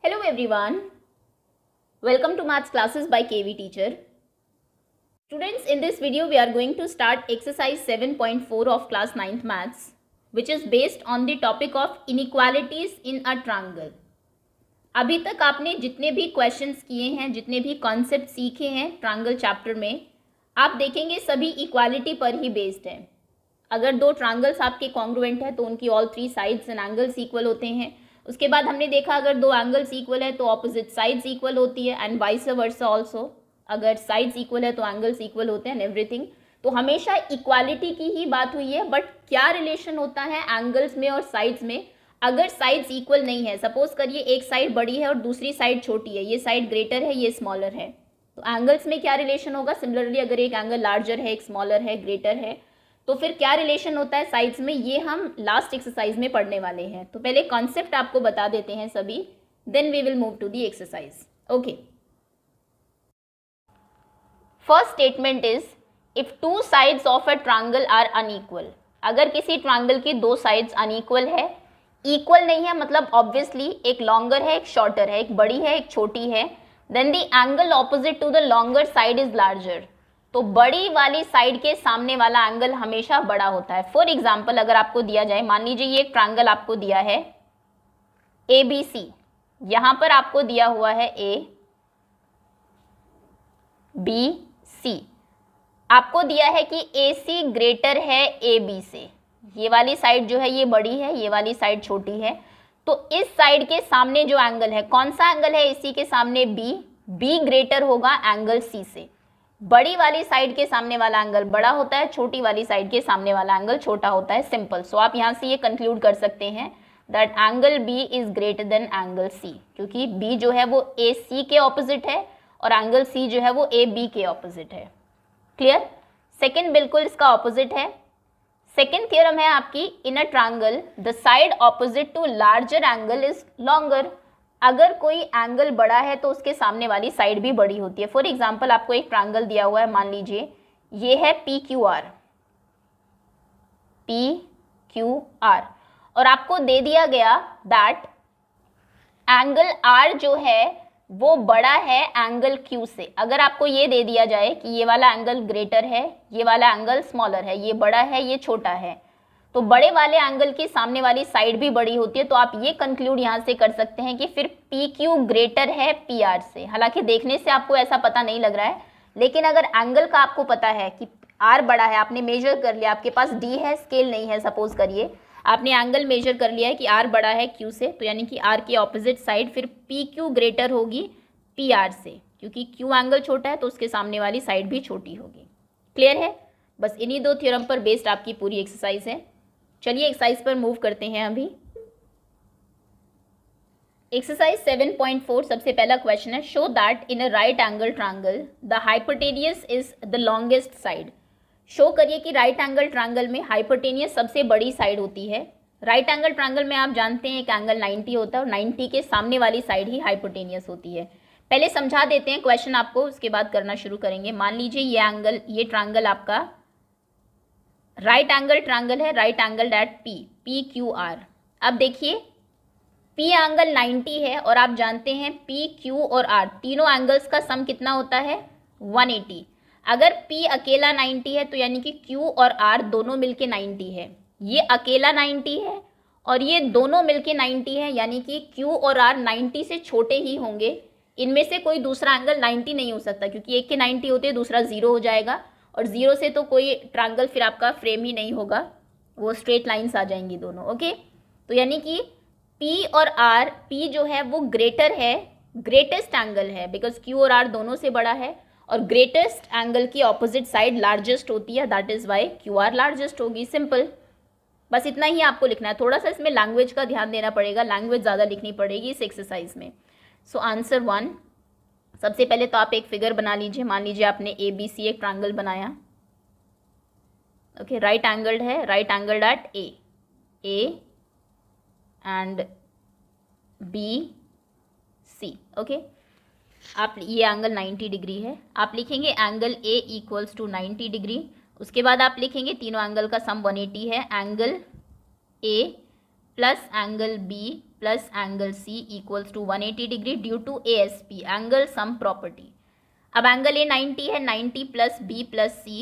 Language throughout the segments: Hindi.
Hello everyone, welcome to Maths classes by KV Teacher. Students, in this video we are going to start exercise 7.4 of class 9th Maths, which is based on the topic of inequalities in a triangle. अभी तक आपने जितने भी क्वेश्चंस किए हैं, जितने भी कॉन्सेप्ट सीखे हैं ट्रायंगल चैप्टर में, आप देखेंगे सभी इक्वालिटी पर ही बेस्ड है. अगर दो ट्रायंगल्स आपके कॉन्ग्रुएंट है तो उनकी all three sides and angles equal होते हैं. उसके बाद हमने देखा अगर दो एंगल्स इक्वल है तो ऑपोजिट साइड्स इक्वल होती है एंड वाइस वर्सा ऑल्सो. अगर साइड्स इक्वल है तो एंगल्स इक्वल होते हैं एंड एवरीथिंग. तो हमेशा इक्वालिटी की ही बात हुई है, बट क्या रिलेशन होता है एंगल्स में और साइड्स में अगर साइड्स इक्वल नहीं है. सपोज करिए एक साइड बड़ी है और दूसरी साइड छोटी है, ये साइड ग्रेटर है, ये स्मॉलर है, तो एंगल्स में क्या रिलेशन होगा. सिमिलरली अगर एक एंगल लार्जर है, एक स्मॉलर है, ग्रेटर है, तो फिर क्या रिलेशन होता है साइड्स में, ये हम लास्ट एक्सरसाइज में पढ़ने वाले हैं. तो पहले कॉन्सेप्ट आपको बता देते हैं सभी, then we will move to the exercise. Okay, first statement is if two sides of a triangle are unequal. अगर किसी ट्रायंगल की दो साइड्स अनइक्वल है, इक्वल नहीं है मतलब ऑब्वियसली एक लॉन्गर है, एक शॉर्टर है, एक बड़ी है, एक छोटी है, then the angle opposite to the longer side is larger. तो बड़ी वाली साइड के सामने वाला एंगल हमेशा बड़ा होता है. फॉर एग्जाम्पल अगर आपको दिया जाए, मान लीजिए ये एक ट्रायंगल आपको दिया है ABC, यहां पर आपको दिया हुआ है ABC, आपको दिया है कि AC ग्रेटर है AB से. ये वाली साइड जो है ये बड़ी है, ये वाली साइड छोटी है. तो इस साइड के सामने जो एंगल है, कौन सा एंगल है AC के सामने? B ग्रेटर होगा एंगल C से. बड़ी वाली साइड के सामने वाला एंगल बड़ा होता है, छोटी वाली साइड के सामने वाला एंगल छोटा होता है. सिंपल. सो आप यहाँ से ये कंक्लूड कर सकते हैं that angle B is greater than angle C, क्योंकि B जो है वो AC के ऑपोजिट है और एंगल C जो है वो AB के ऑपोजिट है. क्लियर. सेकेंड बिल्कुल इसका ऑपोजिट है. सेकेंड थ्योरम है आपकी, in a triangle the side opposite to larger angle is longer. अगर कोई एंगल बड़ा है तो उसके सामने वाली साइड भी बड़ी होती है. फॉर एग्जाम्पल आपको एक ट्रायंगल दिया हुआ है, मान लीजिए ये है PQR, और आपको दे दिया गया दैट एंगल R जो है वो बड़ा है एंगल Q से. अगर आपको ये दे दिया जाए कि ये वाला एंगल ग्रेटर है, ये वाला एंगल स्मॉलर है, ये बड़ा है, ये छोटा है, तो बड़े वाले एंगल की सामने वाली साइड भी बड़ी होती है. तो आप ये कंक्लूड यहाँ से कर सकते हैं कि फिर PQ ग्रेटर है PR से. हालांकि देखने से आपको ऐसा पता नहीं लग रहा है, लेकिन अगर एंगल का आपको पता है कि R बड़ा है, आपने मेजर कर लिया, आपके पास D है, स्केल नहीं है, सपोज करिए आपने एंगल मेजर कर लिया है कि R बड़ा है Q से, तो यानी कि R की ऑपोजिट साइड फिर PQ ग्रेटर होगी PR से, क्योंकि Q एंगल छोटा है तो उसके सामने वाली साइड भी छोटी होगी. क्लियर है. बस इन्हीं दो थ्योरम पर बेस्ड आपकी पूरी एक्सरसाइज है. चलिए एक्सरसाइज पर मूव करते हैं. अभी एक्सरसाइज 7.4 सबसे पहला क्वेश्चन है, show that in a right angle triangle the hypotenuse is the longest side. Show करिए कि राइट एंगल ट्रायंगल में हाइपोटेनियस सबसे बड़ी साइड होती है. राइट एंगल ट्रायंगल में आप जानते हैं एक एंगल 90 होता है और 90 के सामने वाली साइड ही हाइपोटेनियस होती है. पहले समझा देते हैं क्वेश्चन आपको, उसके बाद करना शुरू करेंगे. मान लीजिए ये ट्रायंगल आपका राइट एंगल ट्रायंगल है, राइट एंगल एट PQR. अब देखिए P एंगल 90 है और आप जानते हैं PQ और R तीनों एंगल्स का सम कितना होता है? 180. अगर P अकेला 90 है तो यानी कि Q और R दोनों मिलके 90 है. ये अकेला 90 है और ये दोनों मिलके 90 है, यानी कि Q और R 90 से छोटे ही होंगे. इनमें से कोई दूसरा एंगल 90 नहीं हो सकता, क्योंकि एक के 90 होते हैं, दूसरा 0 हो जाएगा, और 0 से तो कोई ट्रायंगल फिर आपका फ्रेम ही नहीं होगा, वो स्ट्रेट लाइंस आ जाएंगी दोनों. ओके, तो यानी कि P और R, P जो है वो ग्रेटर है, ग्रेटेस्ट एंगल है, बिकॉज Q और R दोनों से बड़ा है, और ग्रेटेस्ट एंगल की ऑपोजिट साइड लार्जेस्ट होती है, that is why QR largest होगी. सिंपल. बस इतना ही आपको लिखना है. थोड़ा सा इसमें लैंग्वेज का ध्यान देना पड़ेगा, लैंग्वेज ज़्यादा लिखनी पड़ेगी इस एक्सरसाइज में. So answer 1. सबसे पहले तो आप एक फिगर बना लीजिए. मान लीजिए आपने ABC एक ट्रायंगल बनाया. ओके, राइट एंगल्ड है, right angled at A and BC. Okay, आप ये एंगल 90 डिग्री है, आप लिखेंगे angle A equals to 90 degree. उसके बाद आप लिखेंगे तीनों एंगल का सम 180 है, angle A plus angle B plus angle C equals to 180 degree due to ASP angle sum property. अब एंगल ए 90 है, 90 plus B plus C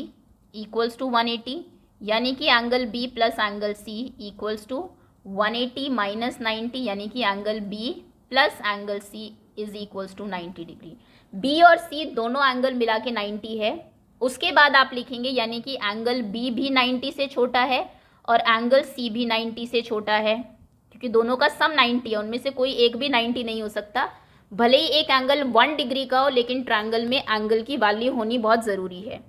equals to 180, यानी कि angle B plus angle C equals to 180 minus 90, यानी कि angle B plus angle C is equals to 90 degree. B और सी दोनों एंगल मिला के 90 है। उसके बाद आप लिखेंगे यानी कि एंगल बी भी 90 से छोटा है और एंगल सी भी 90 से छोटा है, क्योंकि दोनों का सम 90 है, उनमें से कोई एक भी 90 नहीं हो सकता। भले ही एक एंगल 1 डिग्री का हो, लेकिन ट्रायंगल में एंगल की वैल्यू होनी बहुत ज़रूरी है।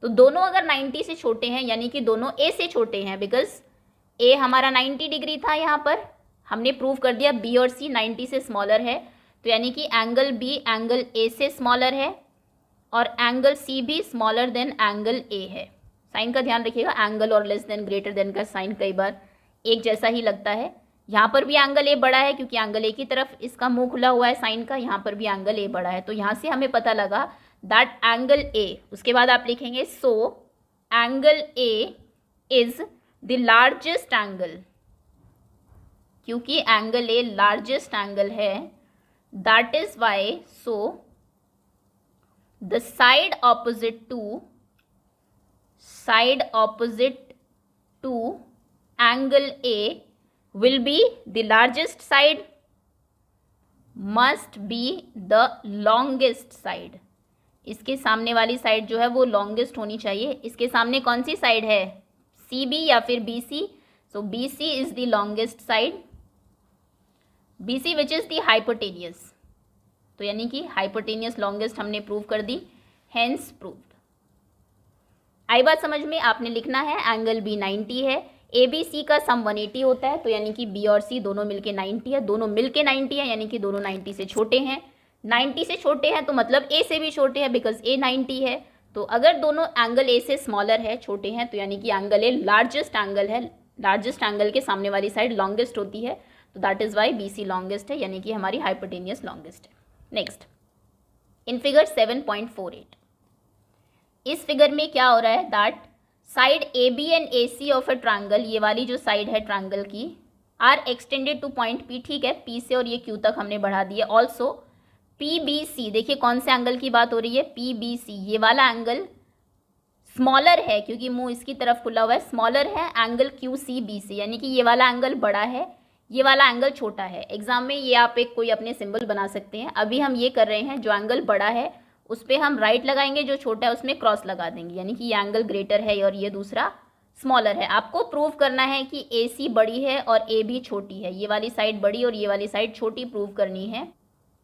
तो दोनों अगर 90 से छोटे हैं यानी कि दोनों ए से छोटे हैं, बिकॉज ए हमारा 90 डिग्री था, यहाँ पर हमने प्रूव कर दिया बी और सी 90 से स्मॉलर है, तो यानी कि एंगल बी एंगल ए से स्मॉलर है और एंगल सी भी स्मॉलर देन एंगल ए है। साइन का ध्यान रखिएगा, एंगल और लेस देन ग्रेटर देन का साइन कई बार एक जैसा ही लगता है। यहाँ पर भी एंगल ए बड़ा है क्योंकि एंगल ए की तरफ इसका मुंह खुला हुआ है साइन का, यहाँ पर भी एंगल ए बड़ा है, तो यहाँ से हमें पता लगा दैट एंगल ए। उसके बाद आप लिखेंगे so angle A is the largest angle, क्योंकि एंगल ए लार्जेस्ट एंगल है, that is why so the side opposite to angle A will be the largest side, must be the longest side। इसके सामने वाली साइड जो है वो longest होनी चाहिए। इसके सामने कौन सी साइड है, CB या फिर BC, so BC is the longest side, BC which is the hypotenuse, तो यानी कि hypotenuse longest हमने प्रूव कर दी, hence proved। आई बात समझ में? आपने लिखना है एंगल B 90 है, ABC का सम 180 होता है, तो यानी कि B और C दोनों मिलके 90 है, दोनों मिलके 90 है, यानी कि दोनों 90 से छोटे हैं। 90 से छोटे हैं तो मतलब A से भी छोटे हैं, बिकॉज A 90 है। तो अगर दोनों एंगल A से स्मॉलर है, छोटे हैं, तो यानी कि एंगल A लार्जेस्ट एंगल है, लार्जेस्ट एंगल के सामने वाली साइड लॉन्गेस्ट होती है, तो that is why BC longest है, यानी कि हमारी हाइपोटेनियस लॉन्गेस्ट है। नेक्स्ट, इन फिगर 7.48, इस फिगर में क्या हो रहा है that side AB and AC of a triangle, ये वाली जो साइड है ट्रायंगल की, are extended to point P, ठीक है, P से और ये Q तक हमने बढ़ा दिया। ऑल्सो PBC, देखिए कौन से एंगल की बात हो रही है, PBC, ये वाला एंगल स्मॉलर है क्योंकि मुंह इसकी तरफ खुला हुआ है, स्मॉलर है एंगल QCBC, यानी कि ये वाला एंगल बड़ा है, ये वाला एंगल छोटा है। एग्जाम में ये आप एक कोई अपने सिंबल बना सकते हैं। अभी हम ये कर रहे हैं, जो एंगल बड़ा है उस पर हम राइट लगाएंगे, जो छोटा है उसमें क्रॉस लगा देंगे, यानी कि ये एंगल ग्रेटर है और ये दूसरा स्मॉलर है। आपको प्रूव करना है कि AC बड़ी है और AB छोटी है, ये वाली साइड बड़ी और ये वाली साइड छोटी प्रूव करनी है।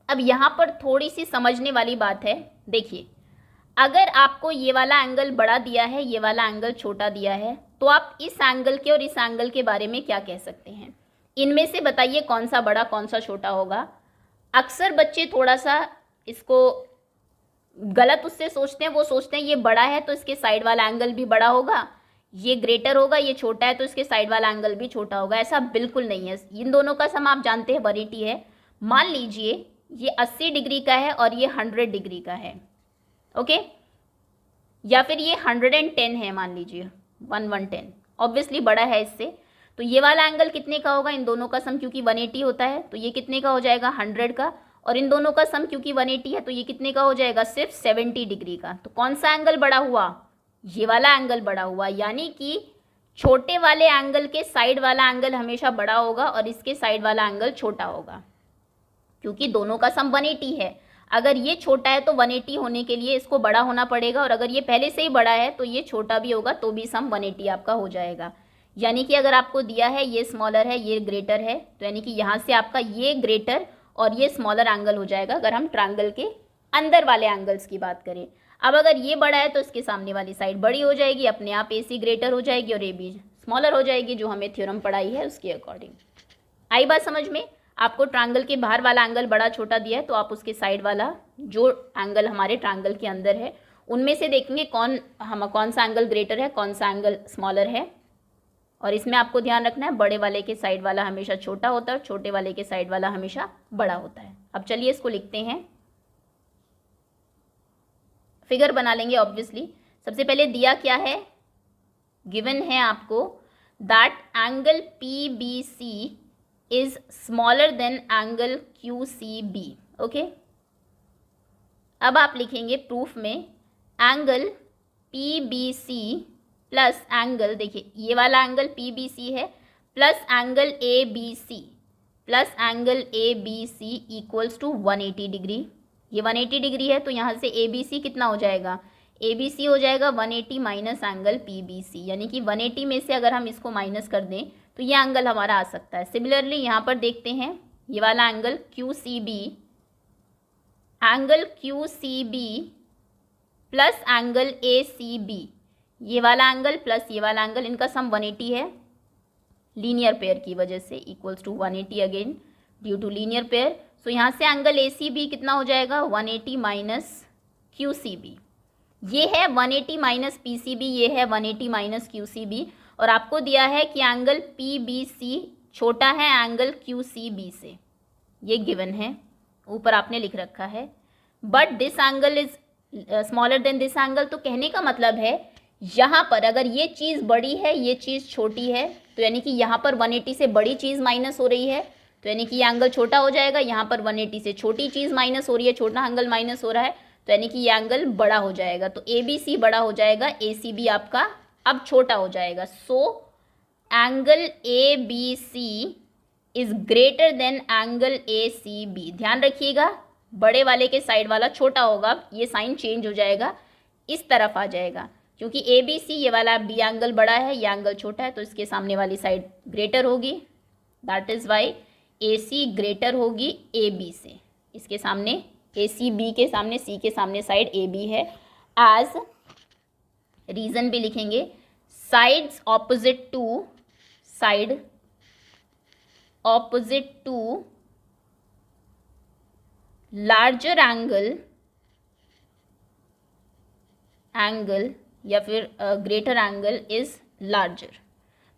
अब यहाँ पर थोड़ी सी समझने वाली बात है, देखिए अगर आपको ये वाला एंगल बड़ा दिया है, ये वाला एंगल छोटा दिया है, तो आप इस एंगल के और इस एंगल के बारे में क्या कह सकते हैं? इनमें से बताइए कौन सा बड़ा कौन सा छोटा होगा। अक्सर बच्चे थोड़ा सा इसको गलत उससे सोचते हैं, वो सोचते हैं ये बड़ा है तो इसके साइड वाला एंगल भी बड़ा होगा, ये ग्रेटर होगा, ये छोटा है तो इसके साइड वाला एंगल भी छोटा होगा। ऐसा बिल्कुल नहीं है। इन दोनों का सम आप जानते हैं 180 है। मान लीजिए ये 80 डिग्री का है और ये 100 डिग्री का है, ओके, या फिर ये 110 है, मान लीजिए 110, ऑब्वियसली बड़ा है इससे, तो ये वाला एंगल कितने का होगा? इन दोनों का सम क्योंकि 180 होता है तो ये कितने का हो जाएगा? 100 का, और इन दोनों का सम क्योंकि 180 है तो ये कितने का हो जाएगा? सिर्फ 70 डिग्री का। तो कौन सा एंगल बड़ा हुआ? ये वाला एंगल बड़ा हुआ, यानी कि छोटे वाले एंगल के साइड वाला एंगल हमेशा बड़ा होगा और इसके साइड वाला एंगल छोटा होगा, क्योंकि दोनों का सम 180 है। अगर ये छोटा है तो 180 होने के लिए इसको बड़ा होना पड़ेगा, और अगर ये पहले से ही बड़ा है तो ये छोटा भी होगा तो भी सम 180 आपका हो जाएगा। यानी कि अगर आपको दिया है ये स्मॉलर है, ये ग्रेटर है, तो यानी कि यहाँ से आपका ये ग्रेटर और ये स्मॉलर एंगल हो जाएगा, अगर हम ट्रायंगल के अंदर वाले एंगल्स की बात करें। अब अगर ये बड़ा है तो इसके सामने वाली साइड बड़ी हो जाएगी, अपने आप AC ग्रेटर हो जाएगी और AB स्मॉलर हो जाएगी, जो हमें थ्योरम पढ़ाई है उसके अकॉर्डिंग। आई बात समझ में? आपको ट्रायंगल के बाहर वाला एंगल बड़ा छोटा दिया है तो आप उसके साइड वाला जो एंगल हमारे ट्रायंगल के अंदर है उनमें से देखेंगे कौन सा एंगल ग्रेटर है, कौन सा एंगल स्मॉलर है। और इसमें आपको ध्यान रखना है बड़े वाले के साइड वाला हमेशा छोटा होता है और छोटे वाले के साइड वाला हमेशा बड़ा होता है। अब चलिए इसको लिखते हैं, फिगर बना लेंगे। ऑब्वियसली सबसे पहले दिया क्या है, गिवन है आपको that angle PBC is smaller than angle Q C B. Okay, अब आप लिखेंगे प्रूफ में angle P B C plus angle, देखिए ये वाला एंगल पी बी सी है, plus angle A B C, plus angle A B C equals to 180 degree. ये 180 डिग्री है तो यहाँ से ए बी सी कितना हो जाएगा, ए बी सी हो जाएगा 180 minus angle P B C, यानी कि 180 में से अगर हम इसको माइनस कर दें तो ये एंगल हमारा आ सकता है। सिमिलरली यहाँ पर देखते हैं ये वाला angle Q C B, angle Q C B plus angle A C B, ये वाला एंगल प्लस ये वाला एंगल, इनका सम 180 है लीनियर पेयर की वजह से, equals to 180 again due to linear pair. So यहाँ से एंगल ए सी बी कितना हो जाएगा 180 माइनस क्यू सी बी, ये है 180 माइनस पी सी बी, ये है 180 माइनस क्यू सी बी, और आपको दिया है कि एंगल पी बी सी छोटा है एंगल क्यू सी बी से, ये गिवन है, ऊपर आपने लिख रखा है। But this angle is smaller then this angle, तो कहने का मतलब है यहाँ पर अगर ये चीज़ बड़ी है ये चीज़ छोटी है, तो यानी कि यहाँ पर 180 से बड़ी चीज़ माइनस हो रही है, तो यानी कि ये एंगल छोटा हो जाएगा। यहाँ पर 180 से छोटी चीज़ माइनस हो रही है, छोटा एंगल माइनस हो रहा है, तो यानी कि ये एंगल बड़ा हो जाएगा। तो ए बी सी बड़ा हो जाएगा, ए सी बी आपका अब छोटा हो जाएगा। So angle A B C is greater than angle A C B. ध्यान रखिएगा बड़े वाले के साइड वाला छोटा होगा, ये साइन चेंज हो जाएगा, इस तरफ आ जाएगा, क्योंकि ए बी सी ये वाला बी एंगल बड़ा है, ये एंगल छोटा है, तो इसके सामने वाली साइड ग्रेटर होगी। That is why A C greater होगी ए बी से, इसके सामने ए सी बी के सामने, सी के सामने साइड ए बी है। एज रीज़न भी लिखेंगे, sides opposite to, side opposite to larger angle या फिर ग्रेटर एंगल इज लार्जर।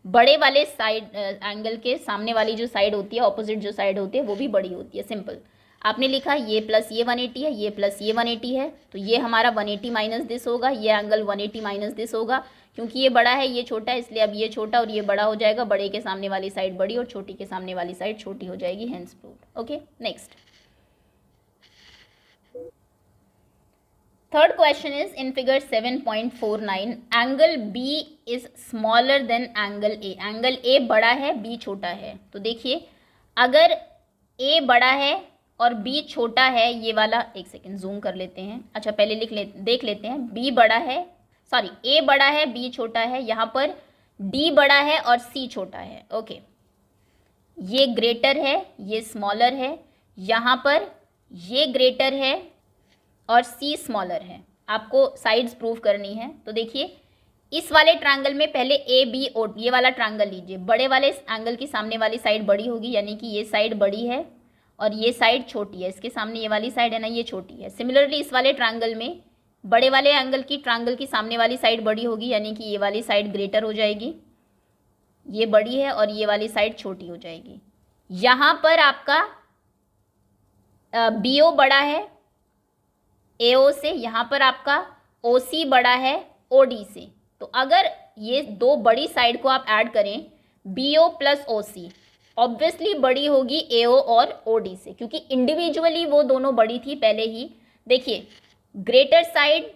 बड़े वाले साइड एंगल के सामने वाली जो साइड होती है, ऑपोजिट जो साइड होती है, वो भी बड़ी होती है। सिंपल, आपने लिखा ये प्लस ये 180 है, ये प्लस ये 180 है, तो ये हमारा 180 माइनस दिस होगा, ये एंगल 180 माइनस दिस होगा, क्योंकि ये बड़ा है ये छोटा है, इसलिए अब ये छोटा और ये बड़ा हो जाएगा, बड़े के सामने वाली साइड बड़ी और छोटी के सामने वाली साइड छोटी हो जाएगी, hence proved. Okay, next third question is in figure 7.49 angle B is smaller than angle A. Angle A बड़ा है, बी छोटा है, तो देखिए अगर ए बड़ा है और बी छोटा है, ये वाला, एक सेकेंड जूम कर लेते हैं, अच्छा पहले देख लेते हैं, बी बड़ा है, सॉरी ए बड़ा है बी छोटा है, यहाँ पर डी बड़ा है और सी छोटा है। ओके, ये ग्रेटर है ये स्मॉलर है, यहाँ पर ये ग्रेटर है और सी स्मॉलर है। आपको साइड्स प्रूव करनी है, तो देखिए इस वाले ट्रायंगल में पहले ए बी ओ, ये वाला ट्रायंगल लीजिए, बड़े वाले एंगल की सामने वाली साइड बड़ी होगी, यानी कि ये साइड बड़ी है और ये साइड छोटी है, इसके सामने ये वाली साइड है ना, ये छोटी है। सिमिलरली इस वाले ट्रायंगल में बड़े वाले एंगल की ट्रायंगल की सामने वाली साइड बड़ी होगी, यानी कि ये वाली साइड ग्रेटर हो जाएगी, ये बड़ी है और ये वाली साइड छोटी हो जाएगी। यहाँ पर आपका बी ओ बड़ा है ए ओ से, यहाँ पर आपका ओ सी बड़ा है ओ डी से, तो अगर ये दो बड़ी साइड को आप ऐड करें बी ओ प्लस ओ सी, ऑब्वियसली बड़ी होगी ए ओ और ओ डी से, क्योंकि इंडिविजुअली वो दोनों बड़ी थी पहले ही। देखिए greater side,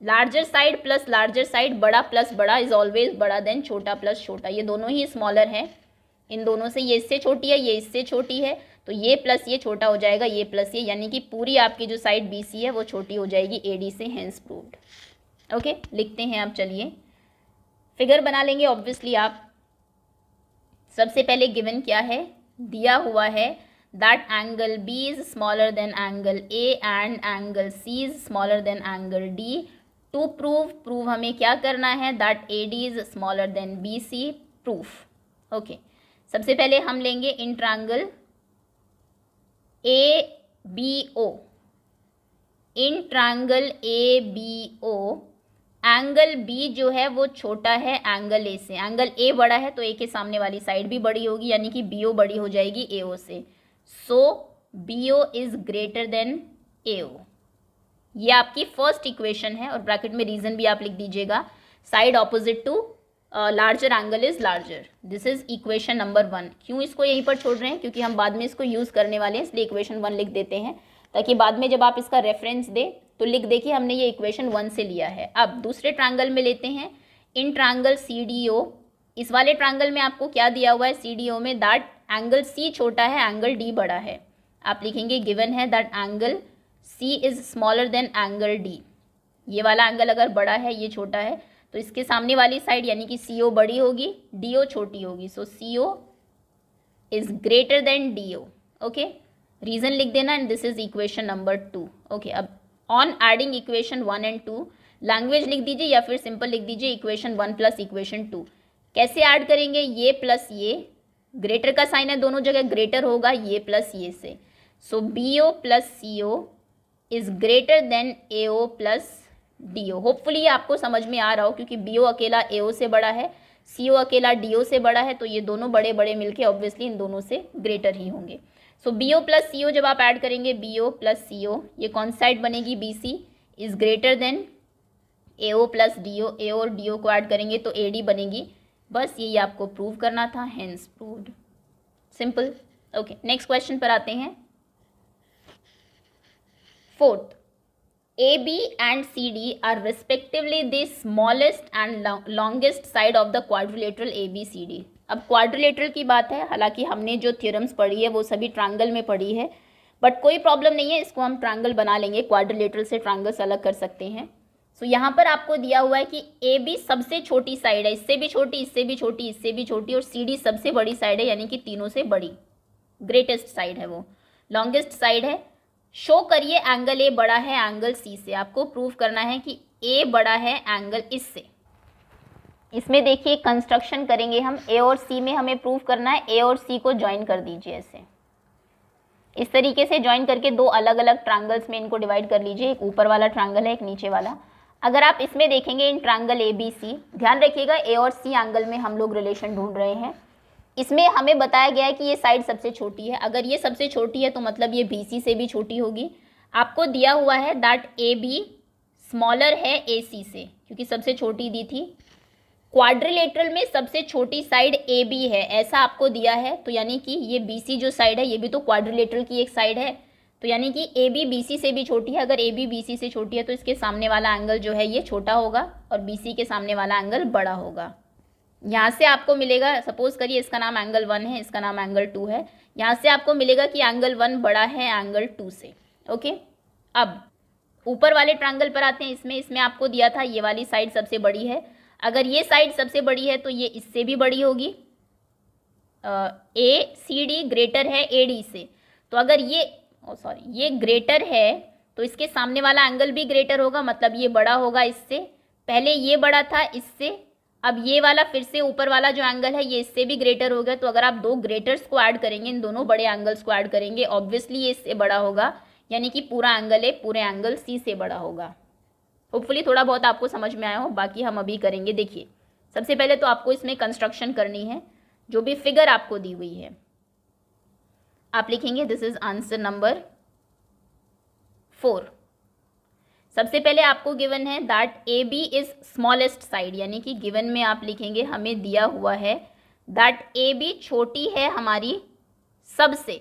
larger side plus larger side, बड़ा प्लस बड़ा इज ऑलवेज बड़ा देन छोटा प्लस छोटा, ये दोनों ही स्मॉलर हैं, इन दोनों से ये इससे छोटी है ये इससे छोटी है, तो ये प्लस ये छोटा हो जाएगा, ये प्लस ये, यानी कि पूरी आपकी जो साइड बी सी है वो छोटी हो जाएगी ए डी से, हेंस प्रूव्ड। ओके, लिखते हैं आप, चलिए फिगर बना लेंगे। ऑब्वियसली आप सबसे पहले गिवन क्या है, दिया हुआ है that angle B is smaller than angle A and angle C is smaller than angle D. To prove हमें क्या करना है, that A D is smaller than B C. Proof. Okay, सबसे पहले हम लेंगे in triangle A B O, in triangle A B O angle B जो है वो छोटा है एंगल ए से, एंगल ए बड़ा है तो ए के सामने वाली साइड भी बड़ी होगी, यानी कि बी ओ बड़ी हो जाएगी ए ओ से। So B O is greater than A O, ये आपकी फर्स्ट इक्वेशन है, और ब्रैकेट में रीजन भी आप लिख दीजिएगा, side opposite to larger angle is larger. This is equation number 1। क्यों इसको यहीं पर छोड़ रहे हैं? क्योंकि हम बाद में इसको यूज़ करने वाले हैं, इसलिए इक्वेशन 1 लिख देते हैं, ताकि बाद में जब आप इसका रेफरेंस दे तो लिख दे कि हमने ये इक्वेशन 1 से लिया है। अब दूसरे ट्रायंगल में लेते हैं, इन ट्रायंगल CDO। इस वाले ट्रायंगल में आपको क्या दिया हुआ है CDO में? दैट एंगल C छोटा है, एंगल D बड़ा है। आप लिखेंगे गिवन है that angle C is smaller than angle D। ये वाला एंगल अगर बड़ा है, ये छोटा है, तो इसके सामने वाली साइड यानी कि CO बड़ी होगी, DO छोटी होगी। So CO is greater than DO। Okay, reason लिख देना, and this is equation number 2। Okay, अब on adding equation 1 and 2 language लिख दीजिए या फिर सिंपल लिख दीजिए इक्वेशन 1 प्लस इक्वेशन 2। कैसे ऐड करेंगे? ये प्लस ये, ग्रेटर का साइन है दोनों जगह, ग्रेटर होगा ये प्लस ये से। सो BO plus CO is greater then AO plus DO। Hopefully ये आपको समझ में आ रहा हो, क्योंकि BO अकेला AO से बड़ा है, CO अकेला DO से बड़ा है, तो ये दोनों बड़े बड़े मिलके ऑब्वियसली इन दोनों से ग्रेटर ही होंगे। सो BO प्लस CO जब आप ऐड करेंगे, BO प्लस CO, ये कौन साइड बनेगी? BC is greater then AO plus DO। AO और DO को ऐड करेंगे तो AD बनेगी। बस यही आपको प्रूव करना था, hence proved. Simple. Okay, next question पर आते हैं। 4th, AB and CD are respectively the smallest and longest side of the quadrilateral ABCD। अब क्वाड्रिलेटरल की बात है, हालांकि हमने जो थ्योरम्स पढ़ी है वो सभी ट्रायंगल में पढ़ी है, बट कोई प्रॉब्लम नहीं है, इसको हम ट्रायंगल बना लेंगे, क्वाड्रिलेटरल से ट्रायंगल्स अलग कर सकते हैं। सो यहाँ पर आपको दिया हुआ है कि AB सबसे छोटी साइड है, इससे भी छोटी, इससे भी छोटी, इससे भी छोटी, और CD सबसे बड़ी साइड है, यानी कि तीनों से बड़ी, ग्रेटेस्ट साइड है, वो लॉन्गेस्ट साइड है। शो करिए एंगल A बड़ा है एंगल C से। आपको प्रूव करना है कि A बड़ा है एंगल इससे। इसमें देखिए कंस्ट्रक्शन करेंगे हम, A और C में हमें प्रूव करना है। A और C को ज्वाइन कर दीजिए ऐसे, इस तरीके से ज्वाइन करके दो अलग अलग ट्रायंगल्स में इनको डिवाइड कर लीजिए। एक ऊपर वाला ट्रायंगल है, एक नीचे वाला। अगर आप इसमें देखेंगे इन ट्रायंगल ABC, ध्यान रखिएगा A और C एंगल में हम लोग रिलेशन ढूंढ रहे हैं। इसमें हमें बताया गया है कि ये साइड सबसे छोटी है। अगर ये सबसे छोटी है तो मतलब ये BC से भी छोटी होगी। आपको दिया हुआ है दैट AB स्मॉलर है AC से, क्योंकि सबसे छोटी दी थी। क्वाड्रिलेटरल में सबसे छोटी साइड AB है, ऐसा आपको दिया है, तो यानी कि ये BC जो साइड है ये भी तो क्वाड्रिलेटरल की एक साइड है, तो यानी कि AB BC से भी छोटी है। अगर AB BC से छोटी है तो इसके सामने वाला एंगल जो है ये छोटा होगा और BC के सामने वाला एंगल बड़ा होगा। यहाँ से आपको मिलेगा, सपोज करिए इसका नाम एंगल 1 है, इसका नाम एंगल 2 है, यहाँ से आपको मिलेगा कि एंगल 1 बड़ा है एंगल 2 से। ओके, अब ऊपर वाले ट्रायंगल पर आते हैं। इसमें आपको दिया था ये वाली साइड सबसे बड़ी है। अगर ये साइड सबसे बड़ी है तो ये इससे भी बड़ी होगी। ACD ग्रेटर है AD से, तो अगर ये ग्रेटर है तो इसके सामने वाला एंगल भी ग्रेटर होगा, मतलब ये बड़ा होगा इससे। पहले ये बड़ा था इससे, अब ये वाला फिर से ऊपर वाला जो एंगल है ये इससे भी ग्रेटर हो गया। तो अगर आप दो ग्रेटर्स को ऐड करेंगे, इन दोनों बड़े एंगल्स को ऐड करेंगे, ऑब्वियसली ये इससे बड़ा होगा, यानी कि पूरा एंगल है पूरे एंगल C से बड़ा होगा। होपफुली थोड़ा बहुत आपको समझ में आया हो, बाकी हम अभी करेंगे। देखिए, सबसे पहले तो आपको इसमें कंस्ट्रक्शन करनी है, जो भी फिगर आपको दी हुई है आप लिखेंगे। This is answer number 4। सबसे पहले आपको गिवन है that AB is smallest side, यानी कि गिवन में आप लिखेंगे हमें दिया हुआ है दैट AB छोटी है हमारी सबसे।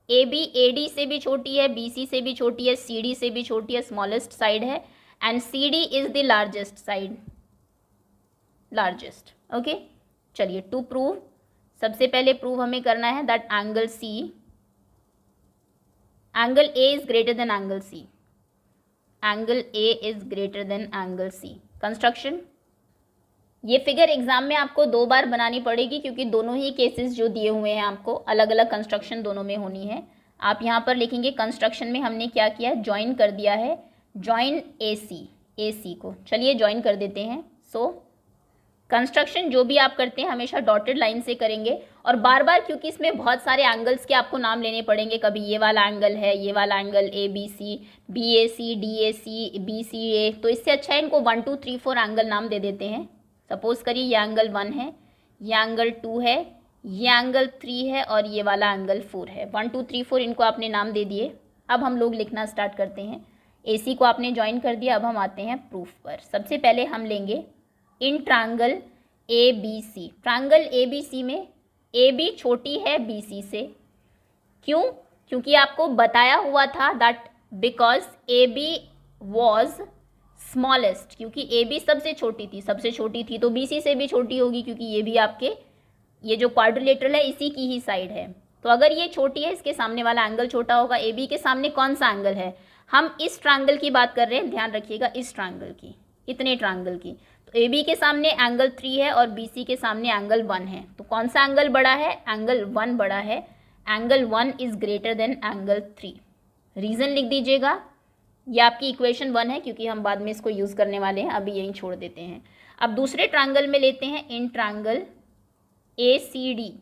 AB AD से भी छोटी है, BC से भी छोटी है, CD से भी छोटी है, स्मॉलेस्ट साइड है, and CD is the largest side, largest. Okay, चलिए टू प्रूव, सबसे पहले प्रूव हमें करना है that angle A is greater than angle C, angle A is greater than angle C। Construction, ये फिगर एग्जाम में आपको 2 बार बनानी पड़ेगी, क्योंकि दोनों ही केसेस जो दिए हुए हैं आपको अलग अलग कंस्ट्रक्शन दोनों में होनी है। आप यहाँ पर लिखेंगे कंस्ट्रक्शन में हमने क्या किया, ज्वाइन कर दिया है, ज्वाइन AC को। चलिए ज्वाइन कर देते हैं। सो कंस्ट्रक्शन जो भी आप करते हैं हमेशा डॉटेड लाइन से करेंगे, और बार बार, क्योंकि इसमें बहुत सारे एंगल्स के आपको नाम लेने पड़ेंगे। कभी ये वाला एंगल है, ये वाला angle ABC, BAC, DAC, BCA, तो इससे अच्छा है इनको 1 2 3 4 एंगल नाम दे देते हैं। सपोज करिए ये एंगल 1 है, ये एंगल 2 है, ये एंगल 3 है और ये वाला एंगल 4 है। 1 2 3 4 इनको आपने नाम दे दिए। अब हम लोग लिखना स्टार्ट करते हैं। AC को आपने ज्वाइन कर दिया। अब हम आते हैं प्रूफ पर। सबसे पहले हम लेंगे in triangle A B C, triangle A B C में ए बी छोटी है बी सी से। क्यों? क्योंकि आपको बताया हुआ था that because A B was smallest, क्योंकि ए बी सबसे छोटी थी तो बी सी से भी छोटी होगी, क्योंकि ये भी आपके ये जो क्वाड्रिलेटरल है इसी की ही साइड है। तो अगर ये छोटी है, इसके सामने वाला एंगल छोटा होगा। ए बी के सामने कौन सा एंगल है? हम इस ट्रायंगल की बात कर रहे हैं, ध्यान रखिएगा, इस ट्रायंगल की, इतने ट्रायंगल की। तो ए बी के सामने एंगल 3 है और बी सी के सामने एंगल 1 है। तो कौन सा एंगल बड़ा है? एंगल 1 बड़ा है। Angle 1 is greater than angle 3। Reason लिख दीजिएगा। ये आपकी इक्वेशन 1 है, क्योंकि हम बाद में इसको यूज़ करने वाले हैं, अभी यहीं छोड़ देते हैं। अब दूसरे ट्रायंगल में लेते हैं, in triangle A C D,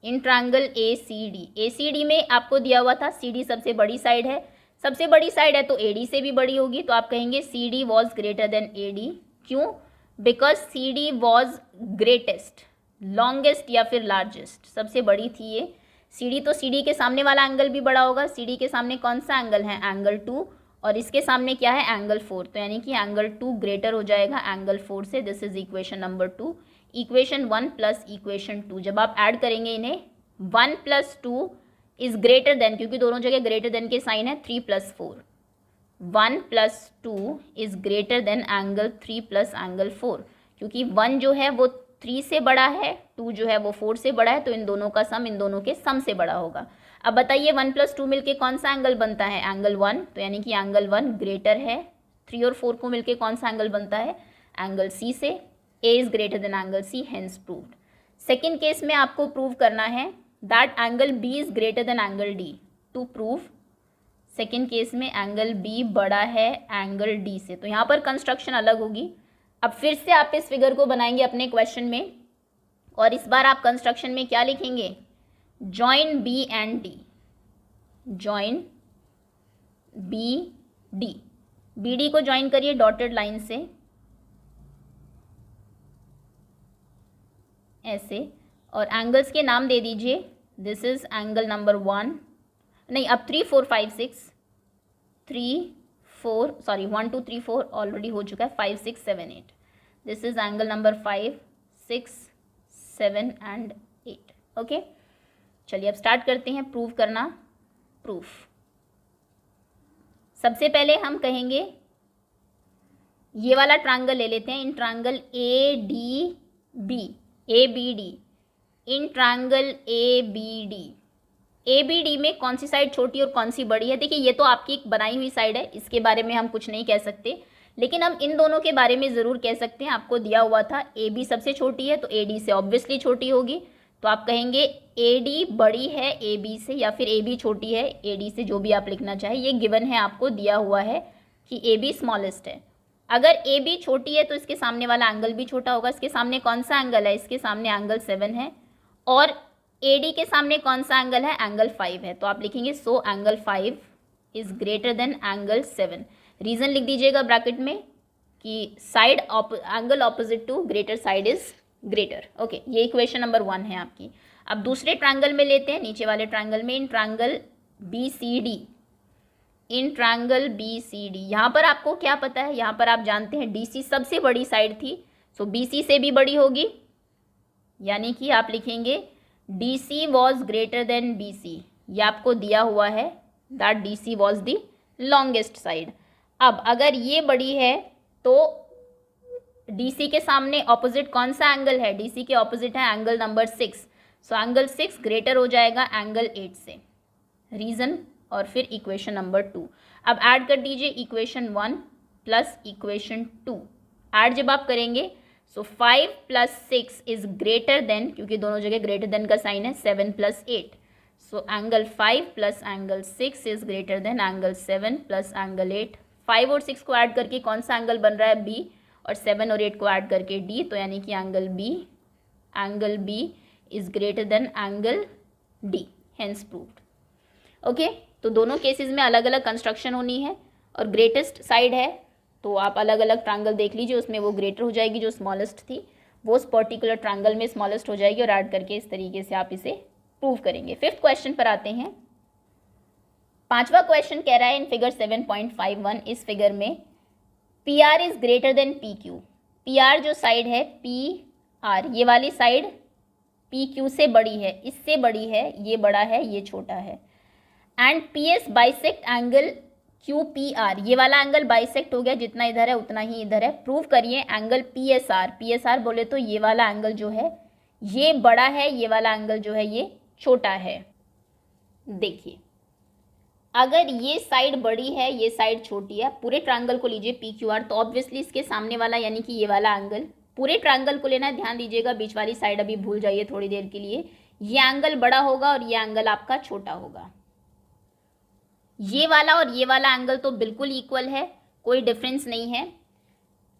in triangle A C D. A C D में आपको दिया हुआ था सी डी सबसे बड़ी साइड है, सबसे बड़ी साइड है तो ए डी से भी बड़ी होगी। तो आप कहेंगे C D was greater than A D. क्यों? Because C D was greatest, longest या फिर लार्जेस्ट, सबसे बड़ी थी ये सी डी। तो सी डी के सामने वाला एंगल भी बड़ा होगा। सी डी के सामने कौन सा एंगल है? एंगल 2, और इसके सामने क्या है? एंगल 4। तो यानी कि एंगल 2 ग्रेटर हो जाएगा एंगल 4 से। This is equation number 2। Equation 1 plus equation 2, जब आप ऐड करेंगे इन्हें, 1 प्लस 2 इज ग्रेटर देन, क्योंकि दोनों जगह ग्रेटर देन के साइन है, 3 plus 4। 1 plus 2 is greater than angle 3 plus angle 4, क्योंकि 1 जो है वो 3 से बड़ा है, 2 जो है वो 4 से बड़ा है, तो इन दोनों का सम इन दोनों के सम से बड़ा होगा। अब बताइए 1 प्लस 2 मिलके कौन सा एंगल बनता है? एंगल 1। तो यानी कि एंगल 1 ग्रेटर है। 3 और 4 को मिलके कौन सा एंगल बनता है? एंगल सी से। A is greater than angle C, hence proved. Second case में आपको प्रूव करना है that angle B is greater than angle D. To prove, second case में एंगल बी बड़ा है एंगल डी से। तो यहाँ पर कंस्ट्रक्शन अलग होगी। अब फिर से आप इस फिगर को बनाएंगे अपने क्वेश्चन में, और इस बार आप कंस्ट्रक्शन में क्या लिखेंगे? Join B and D, join B D. B D को ज्वाइन करिए डॉटेड लाइन से, ऐसे, और एंगल्स के नाम दे दीजिए। दिस इज एंगल नंबर 1, नहीं अब 3 4 5 6, 3 4 सॉरी 1 2 3 4 ऑलरेडी हो चुका है, 5 6 7 8। This is angle number 5 6 7 and 8। Okay, चलिए अब स्टार्ट करते हैं प्रूव करना। प्रूफ, सबसे पहले हम कहेंगे ये वाला ट्रायंगल ले लेते हैं, in triangle A D B, A B D, in triangle A B D. A B D में कौन सी साइड छोटी और कौन सी बड़ी है? देखिए ये तो आपकी एक बनाई हुई साइड है, इसके बारे में हम कुछ नहीं कह सकते, लेकिन हम इन दोनों के बारे में ज़रूर कह सकते हैं। आपको दिया हुआ था ए बी सबसे छोटी है तो ए डी से ऑब्वियसली छोटी होगी। तो आप कहेंगे ए डी बड़ी है ए बी से, या फिर ए बी छोटी है ए डी से, जो भी आप लिखना चाहे। ये गिवन है, आपको दिया हुआ है कि ए बी स्मॉलेस्ट है। अगर ए बी छोटी है तो इसके सामने वाला एंगल भी छोटा होगा। इसके सामने कौन सा एंगल है? इसके सामने एंगल 7 है, और ए डी के सामने कौन सा एंगल है? एंगल 5 है। तो आप लिखेंगे so angle 5 is greater than angle 7। Reason लिख दीजिएगा ब्रैकेट में कि side angle opposite to greater side is greater. Okay, ये इक्वेशन नंबर 1 है आपकी। अब दूसरे ट्रायंगल में लेते हैं, नीचे वाले ट्रायंगल में, in triangle B C D, in triangle B C D. यहाँ पर आपको क्या पता है? यहाँ पर आप जानते हैं डी सी सबसे बड़ी साइड थी, सो बी सी से भी बड़ी होगी, यानी कि आप लिखेंगे D C was greater than B C. ये आपको दिया हुआ है that D C was the longest side. अब अगर ये बड़ी है तो डी सी के सामने ऑपोजिट कौन सा एंगल है? डी सी के ऑपोजिट है angle number 6, so angle 6 greater हो जाएगा एंगल 8 से। रीज़न, और फिर इक्वेशन नंबर 2। अब ऐड कर दीजिए इक्वेशन 1 प्लस इक्वेशन 2। ऐड जब आप करेंगे सो 5 प्लस 6 इज ग्रेटर देन, क्योंकि दोनों जगह ग्रेटर देन का साइन है, 7 plus 8। So angle 5 plus angle 6 is greater than angle 7 plus angle 8। 5 और 6 को ऐड करके कौन सा एंगल बन रहा है? बी, और 7 और 8 को ऐड करके डी। तो यानी कि angle B is greater than angle D, hence proved. Okay, तो दोनों केसेस में अलग अलग कंस्ट्रक्शन होनी है, और ग्रेटेस्ट साइड है तो आप अलग अलग ट्रायंगल देख लीजिए, उसमें वो ग्रेटर हो जाएगी, जो स्मॉलेस्ट थी वो उस पर्टिकुलर ट्रायंगल में स्मॉलेस्ट हो जाएगी, और ऐड करके इस तरीके से आप इसे प्रूव करेंगे। 5th क्वेश्चन पर आते हैं। 5वां क्वेश्चन कह रहा है इन फिगर 7.51, इस फिगर में P R is greater than P Q. P R जो साइड है, पी आर ये वाली साइड पी क्यू से बड़ी है, इससे बड़ी है, ये बड़ा है, ये छोटा है। And P S bisect angle Q P R, ये वाला एंगल बाइसेक्ट हो गया, जितना इधर है उतना ही इधर है। प्रूव करिए angle P S are, P S are बोले तो ये वाला एंगल जो है ये बड़ा है, ये वाला एंगल जो है ये छोटा है। देखिए अगर ये साइड बड़ी है, ये साइड छोटी है, पूरे ट्रायंगल को लीजिए पी क्यू आर, तो ऑब्वियसली इसके सामने वाला यानी कि ये वाला एंगल, पूरे ट्रायंगल को लेना है, ध्यान दीजिएगा, बीच वाली साइड अभी भूल जाइए थोड़ी देर के लिए। ये एंगल बड़ा होगा और ये एंगल आपका छोटा होगा। ये वाला और ये वाला एंगल तो बिल्कुल इक्वल है, कोई डिफरेंस नहीं है।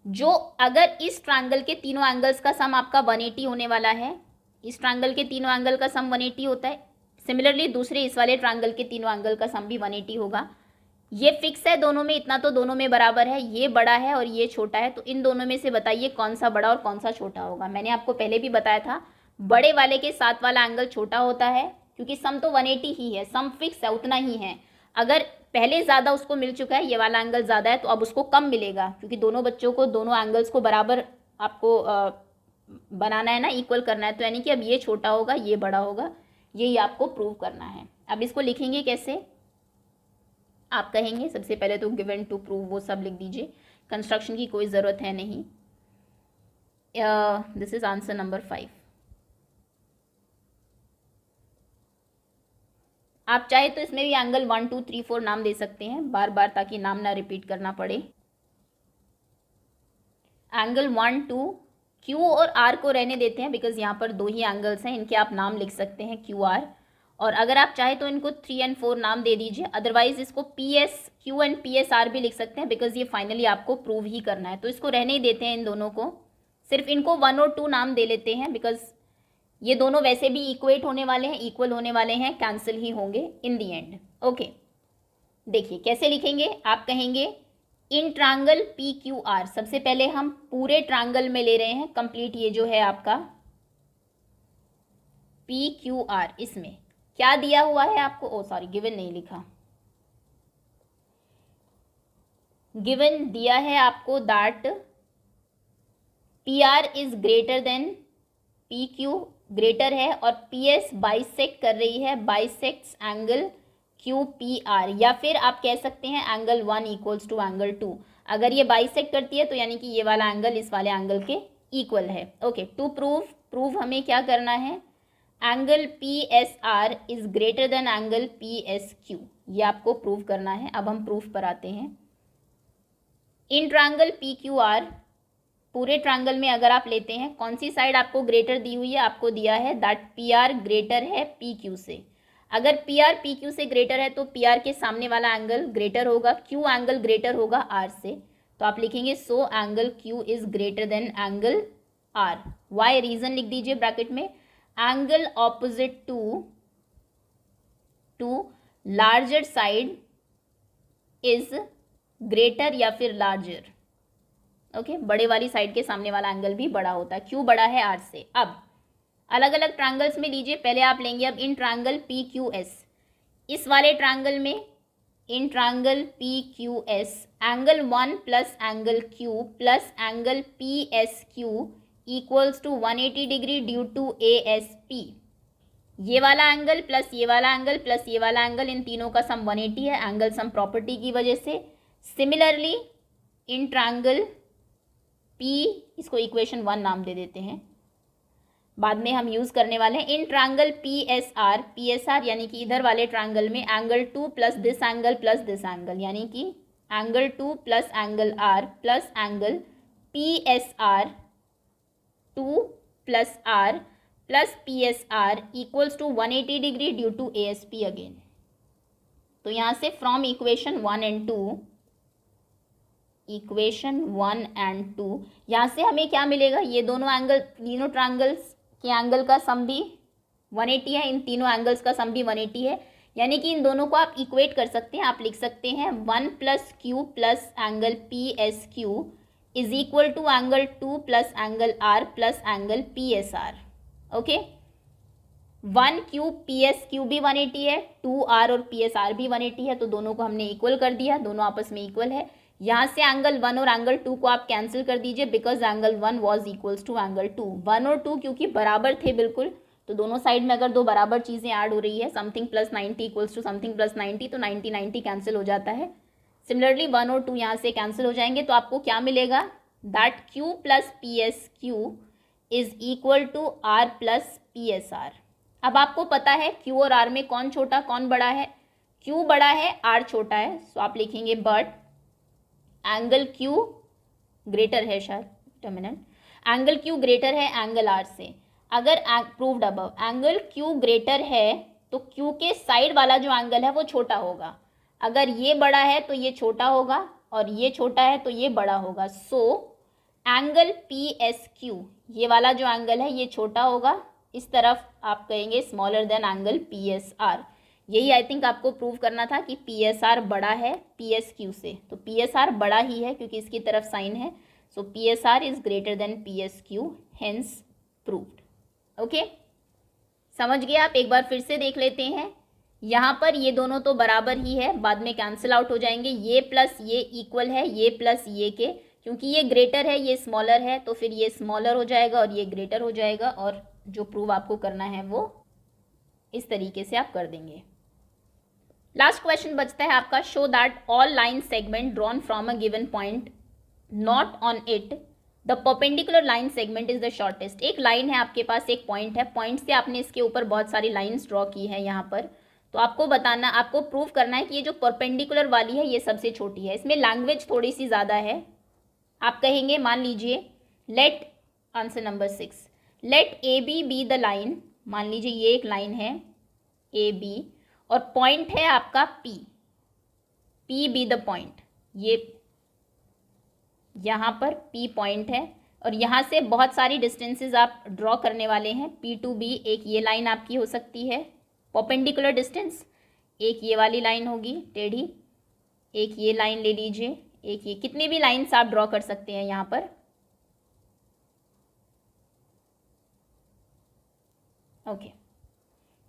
जो अगर इस ट्रायंगल के तीनों एंगल्स का सम आपका 180 होने वाला है, इस ट्रायंगल के तीनों एंगल का सम 180 होता है, सिमिलरली दूसरे इस वाले ट्रायंगल के तीनों एंगल का सम भी 180 होगा। ये फिक्स है दोनों में, इतना तो दोनों में बराबर है, ये बड़ा है और ये छोटा है, तो इन दोनों में से बताइए कौन सा बड़ा और कौन सा छोटा होगा। मैंने आपको पहले भी बताया था बड़े वाले के साथ वाला एंगल छोटा होता है, क्योंकि सम तो 180 ही है, सम फिक्स है, उतना ही है। अगर पहले ज़्यादा उसको मिल चुका है, ये वाला एंगल ज़्यादा है, तो अब उसको कम मिलेगा, क्योंकि दोनों बच्चों को दोनों एंगल्स को बराबर आपको बनाना है ना, इक्वल करना है। तो यानी कि अब ये छोटा होगा, ये बड़ा होगा, यही आपको प्रूव करना है। अब इसको लिखेंगे कैसे, आप कहेंगे सबसे पहले तो गिवन टू प्रूव वो सब लिख दीजिए, कंस्ट्रक्शन की कोई ज़रूरत है नहीं। This is answer number 5। आप चाहे तो इसमें भी एंगल 1 2 3 4 नाम दे सकते हैं बार बार, ताकि नाम ना रिपीट करना पड़े। एंगल 1 2 क्यू और आर को रहने देते हैं, बिकॉज यहाँ पर दो ही एंगल्स हैं, इनके आप नाम लिख सकते हैं क्यू आर, और अगर आप चाहे तो इनको 3 और 4 नाम दे दीजिए। अदरवाइज इसको P S Q and P S are भी लिख सकते हैं, बिकॉज ये फाइनली आपको प्रूव ही करना है, तो इसको रहने ही देते हैं इन दोनों को, सिर्फ इनको 1 और 2 नाम दे लेते हैं, बिकॉज ये दोनों वैसे भी इक्वेट होने वाले हैं, इक्वल होने वाले हैं, कैंसिल ही होंगे इन दी एंड। ओके, देखिए कैसे लिखेंगे, आप कहेंगे इन ट्रायंगल पी क्यू आर, सबसे पहले हम पूरे ट्रायंगल में ले रहे हैं कंप्लीट, ये जो है आपका पी क्यू आर, इसमें क्या दिया हुआ है आपको, ओ सॉरी गिवन नहीं लिखा, गिवन दिया है आपको that P are is greater than P Q, greater है, और पी एस बाइसेक्ट कर रही है, bisects angle Q P R, या फिर आप कह सकते हैं एंगल 1 इक्वल्स टू एंगल 2। अगर ये बाइसेक्ट करती है तो यानी कि ये वाला एंगल इस वाले एंगल के इक्वल है। ओके, टू प्रूव हमें क्या करना है, angle P S R is greater than angle P S Q, ये आपको प्रूव करना है। अब हम प्रूफ पर आते हैं। In triangle P Q R, पूरे ट्रायंगल में अगर आप लेते हैं, कौन सी साइड आपको ग्रेटर दी हुई है, आपको दिया है दैट पी आर ग्रेटर है पी क्यू से। अगर पी आर पी क्यू से ग्रेटर है तो पी आर के सामने वाला एंगल ग्रेटर होगा, क्यू एंगल ग्रेटर होगा आर से, तो आप लिखेंगे so angle Q is greater than angle R. Why reason लिख दीजिए ब्रैकेट में, angle opposite to larger side is greater या फिर लार्जर। ओके, बड़े वाली साइड के सामने वाला एंगल भी बड़ा होता है, क्यू बड़ा है आर से। अब अलग अलग ट्रायंगल्स में लीजिए, पहले आप लेंगे अब in triangle P Q S, इस वाले ट्रायंगल में in triangle P Q S angle 1 plus angle Q plus angle P S Q equals to 180 degree due to A S P. ये वाला एंगल प्लस ये वाला एंगल प्लस ये वाला एंगल, इन तीनों का सम 180 है, एंगल सम प्रॉपर्टी की वजह से। सिमिलरली इन ट्रायंगल पी, इसको इक्वेशन 1 नाम दे देते हैं, बाद में हम यूज़ करने वाले हैं। In triangle P S are यानी कि इधर वाले ट्रायंगल में एंगल 2 प्लस दिस एंगल, यानी कि angle 2 plus angle R plus angle P S R 2 plus R plus P S R equals to 180 degree due to A S P again. तो यहाँ से from equation 1 and 2, equation 1 and 2, यहाँ से हमें क्या मिलेगा, ये दोनों एंगल, तीनों ट्रायंगल्स के एंगल का सम भी 180 है, इन तीनों एंगल्स का सम भी 180 है, यानी कि इन दोनों को आप इक्वेट कर सकते हैं। आप लिख सकते हैं 1 plus Q plus angle P S Q is equal to angle 2 plus angle R plus angle P S R. Okay, 1 Q P S Q भी 180 है, 2 आर और पी एस आर भी 180 है, तो दोनों को हमने इक्वल कर दिया, दोनों आपस में इक्वल है। यहाँ से एंगल 1 और एंगल 2 को आप कैंसिल कर दीजिए because angle 1 was equals to angle 2। 1 और 2 क्योंकि बराबर थे बिल्कुल, तो दोनों साइड में अगर दो बराबर चीज़ें ऐड हो रही है, something plus 90 equals to something plus 90, तो 90 90 कैंसिल हो जाता है। सिमिलरली 1 और 2 यहाँ से कैंसिल हो जाएंगे, तो आपको क्या मिलेगा, that Q plus P S Q is equal to R plus P S R. अब आपको पता है Q और R में कौन छोटा कौन बड़ा है, Q बड़ा है R छोटा है, सो आप लिखेंगे बट एंगल Q ग्रेटर है, शायद टर्मिनेंट, एंगल Q ग्रेटर है एंगल R से। अगर proved above angle Q greater है तो Q के साइड वाला जो एंगल है वो छोटा होगा। अगर ये बड़ा है तो ये छोटा होगा और ये छोटा है तो ये बड़ा होगा। So angle P S Q, ये वाला जो एंगल है ये छोटा होगा, इस तरफ आप कहेंगे smaller than angle P S are. यही आई थिंक आपको प्रूव करना था कि पी एस आर बड़ा है पी एस क्यू से, तो पी एस आर बड़ा ही है क्योंकि इसकी तरफ साइन है। So P S R is greater than P S Q, hence proved. Okay, समझ गए आप? एक बार फिर से देख लेते हैं। यहाँ पर ये दोनों तो बराबर ही है, बाद में कैंसिल आउट हो जाएंगे। ये प्लस ये इक्वल है ये प्लस ये के, क्योंकि ये ग्रेटर है ये स्मॉलर है, तो फिर ये स्मॉलर हो जाएगा और ये ग्रेटर हो जाएगा, और जो प्रूव आपको करना है वो इस तरीके से आप कर देंगे। लास्ट क्वेश्चन बचता है आपका, show that all line segment drawn from a given point not on it the perpendicular line segment is the shortest. एक लाइन है आपके पास, एक पॉइंट है, पॉइंट से आपने इसके ऊपर बहुत सारी लाइंस ड्रॉ की है यहाँ पर, तो आपको बताना, आपको प्रूव करना है कि ये जो परपेंडिकुलर वाली है ये सबसे छोटी है। इसमें लैंग्वेज थोड़ी सी ज़्यादा है। आप कहेंगे, मान लीजिए let answer number 6, let A B the line. मान लीजिए ये एक लाइन है ए बी और पॉइंट है आपका पी बी द पॉइंट, ये यहाँ पर P पॉइंट है और यहाँ से बहुत सारी डिस्टेंसेस आप ड्रॉ करने वाले हैं। P टू B एक ये लाइन आपकी हो सकती है परपेंडिकुलर डिस्टेंस, एक ये वाली लाइन होगी टेढ़ी, एक ये लाइन ले लीजिए, एक ये, कितनी भी लाइन्स आप ड्रॉ कर सकते हैं यहाँ पर। ओके,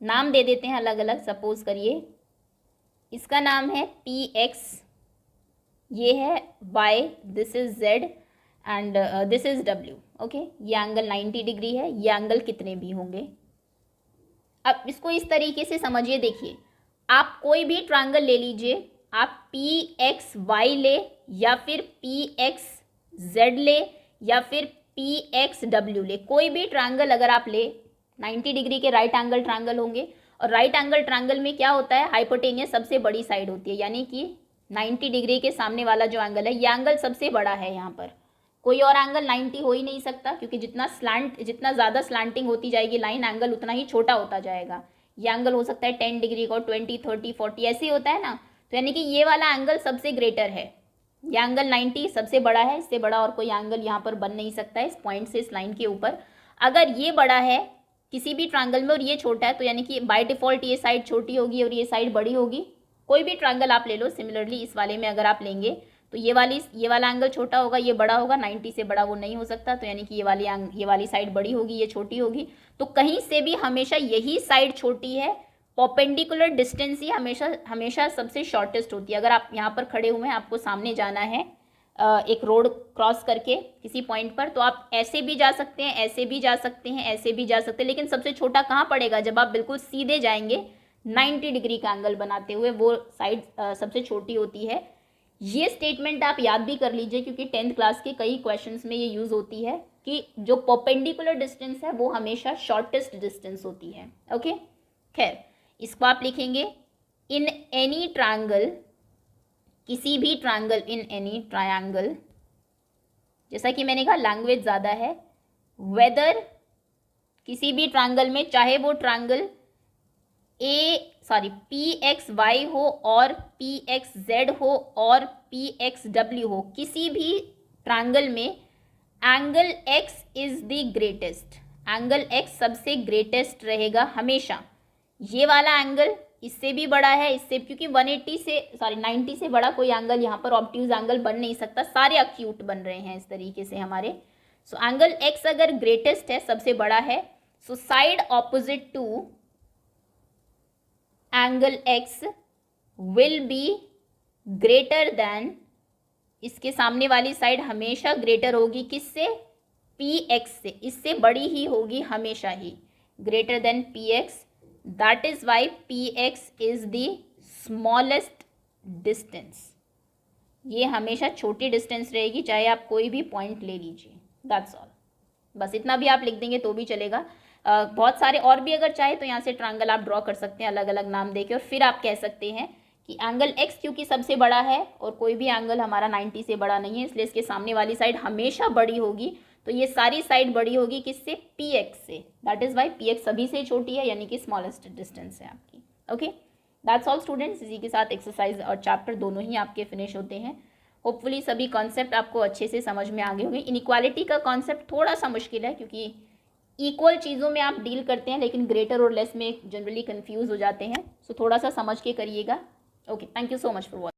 नाम दे देते हैं अलग अलग। सपोज करिए इसका नाम है PX, ये है Y, this is Z and this is W। Okay, ये एंगल 90 डिग्री है, ये एंगल कितने भी होंगे। अब इसको इस तरीके से समझिए, देखिए आप कोई भी ट्रायंगल ले लीजिए, आप PXY ले या फिर PXZ ले या फिर PXW ले, कोई भी ट्रायंगल अगर आप ले 90 डिग्री के राइट एंगल ट्रायंगल होंगे। और राइट एंगल ट्रायंगल में क्या होता है, हाइपोटेनियस सबसे बड़ी साइड होती है, यानी कि 90 डिग्री के सामने वाला जो एंगल है ये एंगल सबसे बड़ा है। यहाँ पर कोई और एंगल 90 हो ही नहीं सकता, क्योंकि जितना ज़्यादा स्लैंटिंग होती जाएगी लाइन, एंगल उतना ही छोटा होता जाएगा। ये एंगल हो सकता है 10 डिग्री का, 20 30 40 ऐसे ही होता है ना। तो यानी कि ये वाला एंगल सबसे ग्रेटर है, ये एंगल 90 सबसे बड़ा है, इससे बड़ा और कोई एंगल यहाँ पर बन नहीं सकता है इस पॉइंट से इस लाइन के ऊपर। अगर ये बड़ा है किसी भी ट्रायंगल में और ये छोटा है, तो यानी कि बाय डिफ़ॉल्ट ये साइड छोटी होगी और ये साइड बड़ी होगी। कोई भी ट्रायंगल आप ले लो, सिमिलरली इस वाले में अगर आप लेंगे तो ये वाला एंगल छोटा होगा, ये बड़ा होगा, 90 से बड़ा वो नहीं हो सकता, तो यानी कि ये वाली साइड बड़ी होगी, ये छोटी होगी। तो कहीं से भी हमेशा यही साइड छोटी है, परपेंडिकुलर डिस्टेंस ही हमेशा सबसे शॉर्टेस्ट होती है। अगर आप यहाँ पर खड़े हुए हैं, आपको सामने जाना है एक रोड क्रॉस करके किसी पॉइंट पर, तो आप ऐसे भी जा सकते हैं, ऐसे भी जा सकते हैं, ऐसे भी जा सकते हैं, लेकिन सबसे छोटा कहाँ पड़ेगा, जब आप बिल्कुल सीधे जाएंगे 90 डिग्री का एंगल बनाते हुए, वो साइड सबसे छोटी होती है। ये स्टेटमेंट आप याद भी कर लीजिए, क्योंकि 10th क्लास के कई क्वेश्चंस में ये यूज़ होती है कि जो परपेंडिकुलर डिस्टेंस है वो हमेशा शॉर्टेस्ट डिस्टेंस होती है। ओके, खैर इसको आप लिखेंगे इन एनी ट्रायंगल, किसी भी ट्रायंगल, इन एनी ट्रायंगल, जैसा कि मैंने कहा लैंग्वेज ज़्यादा है, वेदर किसी भी ट्रायंगल में, चाहे वो ट्रायंगल PXY हो और PXZ हो और PXW हो, किसी भी ट्रायंगल में angle X is the greatest, angle X सबसे ग्रेटेस्ट रहेगा हमेशा। ये वाला एंगल इससे भी बड़ा है, इससे, क्योंकि 90 से बड़ा कोई एंगल यहाँ पर ऑब्ट्यूज एंगल बन नहीं सकता, सारे अक्यूट बन रहे हैं इस तरीके से हमारे। सो एंगल X अगर ग्रेटेस्ट है, सबसे बड़ा है, so side opposite to angle X will be greater than इसके सामने वाली साइड हमेशा ग्रेटर होगी किससे, px से, इससे बड़ी ही होगी हमेशा ही, greater than px, that is Y px is the smallest distance. ये हमेशा छोटी डिस्टेंस रहेगी चाहे आप कोई भी पॉइंट ले लीजिए, दैट्स ऑल। बस इतना भी आप लिख देंगे तो भी चलेगा। बहुत सारे और भी अगर चाहे तो यहाँ से ट्रायंगल आप ड्रॉ कर सकते हैं अलग अलग नाम देके, और फिर आप कह सकते हैं कि एंगल x क्योंकि सबसे बड़ा है और कोई भी एंगल हमारा 90 से बड़ा नहीं है, इसलिए इसके सामने वाली साइड हमेशा बड़ी होगी, तो ये सारी साइड बड़ी होगी किससे, px से, दैट इज वाई px सभी से छोटी है, यानी कि स्मॉलेस्ट डिस्टेंस है आपकी। Okay, that's all students. इसी के साथ एक्सरसाइज और चैप्टर दोनों ही आपके फिनिश होते हैं। होपफुली सभी कॉन्सेप्ट आपको अच्छे से समझ में आ गए होंगे। इनइक्वालिटी का कॉन्सेप्ट थोड़ा सा मुश्किल है क्योंकि इक्वल चीज़ों में आप डील करते हैं, लेकिन ग्रेटर और लेस में जनरली कंफ्यूज हो जाते हैं, सो थोड़ा सा समझ के करिएगा। Okay, thank you so much for watching.